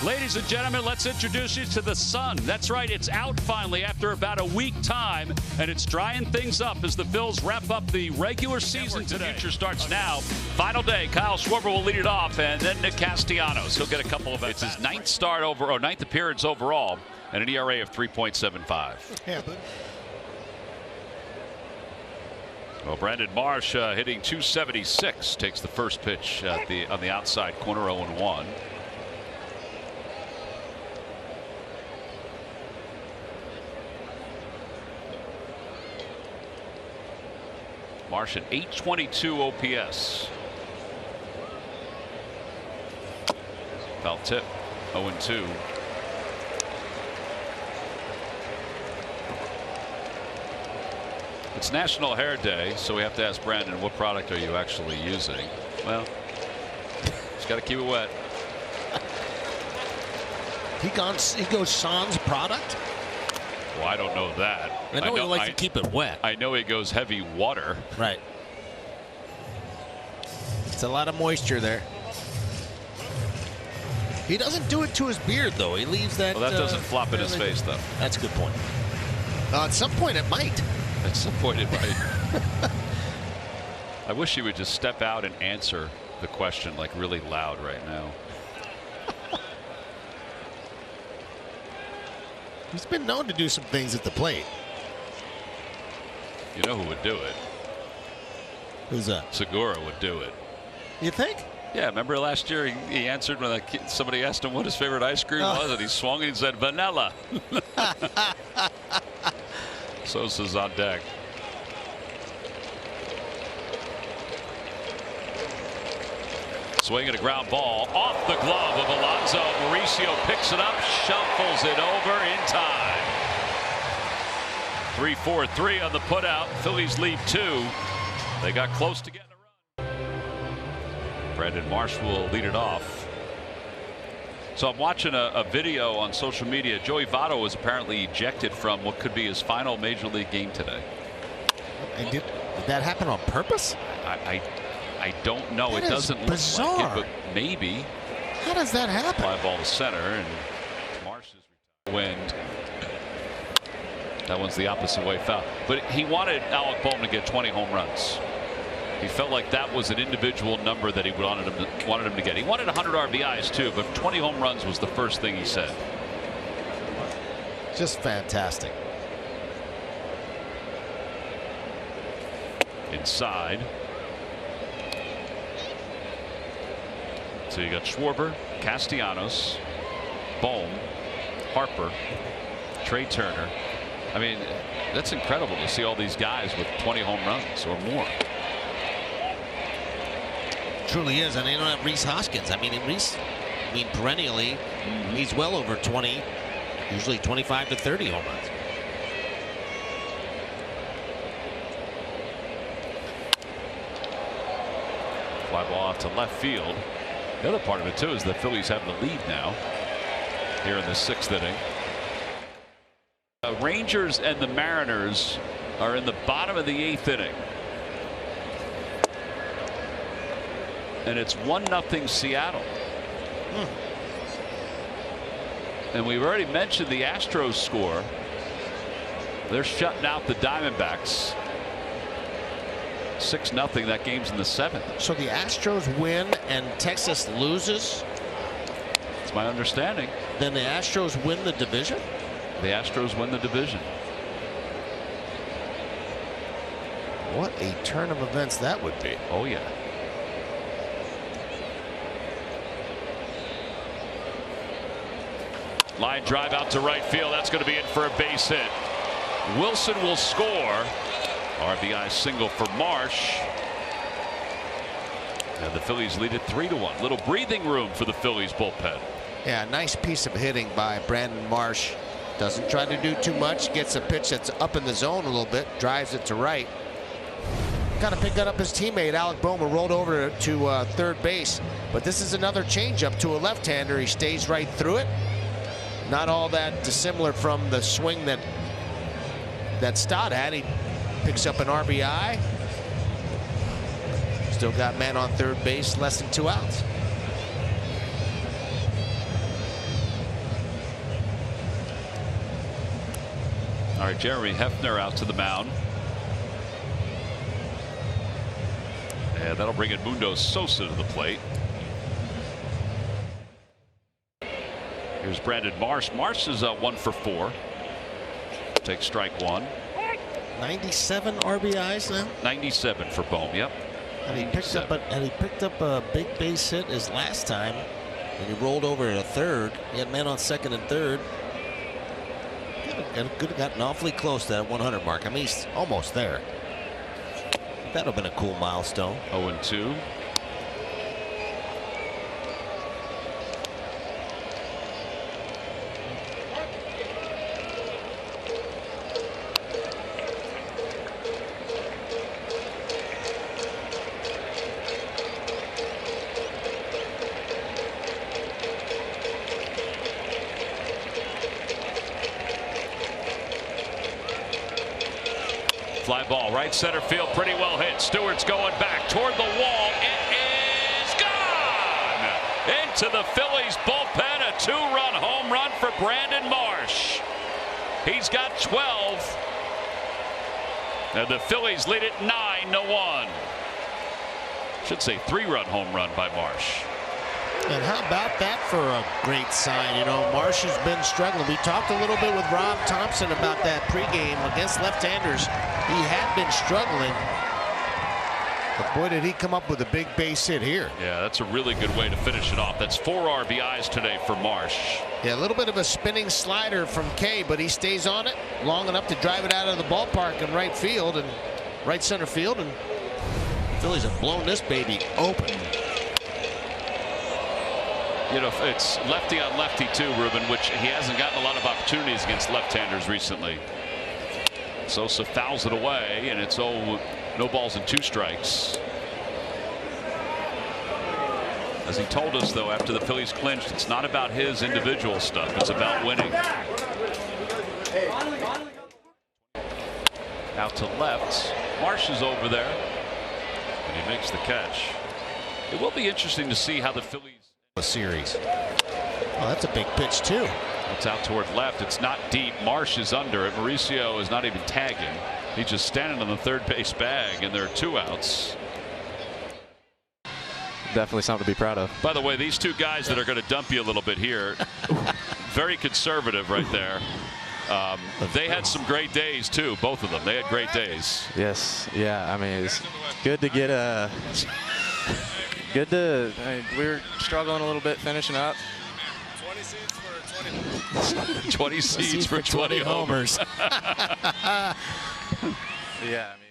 Ladies and gentlemen, let's introduce you to the sun. That's right, it's out finally after about a week time, and it's drying things up as the Phils wrap up the regular season today. The future starts now. Final day, Kyle Schwarber will lead it off, and then Nick Castellanos. He'll get a couple of at-bats. It's his ninth appearance overall, and an ERA of 3.75. Yeah, but well, Brandon Marsh hitting 276, takes the first pitch at on the outside corner, 0-1. Marsh at 822 OPS. Foul tip, 0-2. It's National Hair Day, so we have to ask Brandon, what product are you actually using? Well, just got to keep it wet. He goes sans product? Well, I don't know that. I know he likes to keep it wet. I know he goes heavy water. Right. It's a lot of moisture there. He doesn't do it to his beard, though. He leaves that. Well, that doesn't flop in his face, though. That's a good point. At some point, it might. At some point, it might. I wish he would just step out and answer the question like really loud right now. He's been known to do some things at the plate. You know who would do it? Who's that? Segura would do it. You think? Yeah, remember last year he answered when somebody asked him what his favorite ice cream was, and he swung and he said vanilla. Sosa's on deck. Swinging a ground ball off the glove of Alonso. Mauricio picks it up, shuffles it over in time. 3-4-3 on the putout. Phillies lead 2. They got close to getting a run. Brandon Marsh will lead it off. So I'm watching a video on social media. Joey Votto was apparently ejected from what could be his final major league game today. And did that happen on purpose? I don't know. That It doesn't look bizarre. like it, but maybe. How does that happen? Fly ball to center, and Marsh is wind. That one's the opposite way foul. But he wanted Alec Bohm to get 20 home runs. He felt like that was an individual number that he wanted him to get. He wanted 100 RBIs too, but 20 home runs was the first thing he said. Just fantastic. Inside. So you got Schwarber, Castellanos, Bohm, Harper, Trey Turner. I mean, that's incredible to see all these guys with 20 home runs or more. Truly is, and they don't have Rhys Hoskins. I mean, perennially, he's well over 20, usually 25 to 30 home runs. Fly ball out to left field. The other part of it too is the Phillies have the lead now here in the 6th inning. Rangers and the Mariners are in the bottom of the 8th inning. And it's 1-0 Seattle. And we've already mentioned the Astros score. They're shutting out the Diamondbacks. 6-0. That game's in the 7th. So the Astros win and Texas loses? That's my understanding. Then the Astros win the division? The Astros win the division. What a turn of events that would be. Oh, yeah. Line drive out to right field. That's going to be in for a base hit. Wilson will score. RBI single for Marsh. And the Phillies lead it 3-1. Little breathing room for the Phillies bullpen. Yeah, nice piece of hitting by Brandon Marsh. Doesn't try to do too much. Gets a pitch that's up in the zone a little bit. Drives it to right. Got to pick that up his teammate Alec Bohm rolled over to third base. But this is another changeup to a left-hander. He stays right through it. Not all that dissimilar from the swing that Stott had. He picks up an RBI. Still got men on third base, less than 2 outs. All right, Jeremy Hefner out to the mound. And that'll bring Edmundo Sosa to the plate. Here's Brandon Marsh. Marsh is 1 for 4. Take strike one. 97 RBIs now. 97 for Bohm. Yep. And he picked up a big base hit his last time, and he rolled over at a third. He had men on second and third. Could have gotten awfully close to that 100 mark. I mean, he's almost there. That would have been a cool milestone. 0-2. Fly ball, right center field, pretty well hit. Stewart's going back toward the wall. It is gone! Into the Phillies bullpen, a 2-run home run for Brandon Marsh. He's got 12. And the Phillies lead it 9-1. Should say 3-run home run by Marsh. And how about that for a great sign? You know, Marsh has been struggling. We talked a little bit with Rob Thompson about that pregame against left-handers. He had been struggling. But boy, did he come up with a big base hit here. Yeah, that's a really good way to finish it off. That's 4 RBIs today for Marsh. Yeah, a little bit of a spinning slider from Kay, but he stays on it long enough to drive it out of the ballpark in right field and right center field. And the Phillies have blown this baby open. You know, it's lefty on lefty too, Ruben, which he hasn't gotten a lot of opportunities against left-handers recently. Sosa fouls it away, and it's no balls and 2 strikes. As he told us, though, after the Phillies clinched, it's not about his individual stuff. It's about winning. Out to left. Marsh is over there, and he makes the catch. It will be interesting to see how the Phillies a series. Oh, that's a big pitch too. It's out toward left. It's not deep. Marsh is under it. Mauricio is not even tagging. He's just standing on the third base bag, and there are 2 outs. Definitely something to be proud of. By the way, these 2 guys that are going to dump you a little bit here, very conservative right there. They had some great days too, both of them. They had great days. Yes, yeah. I mean, it's good to get a. I mean, we were struggling a little bit finishing up. 20 seeds for 20 homers. Yeah. I mean,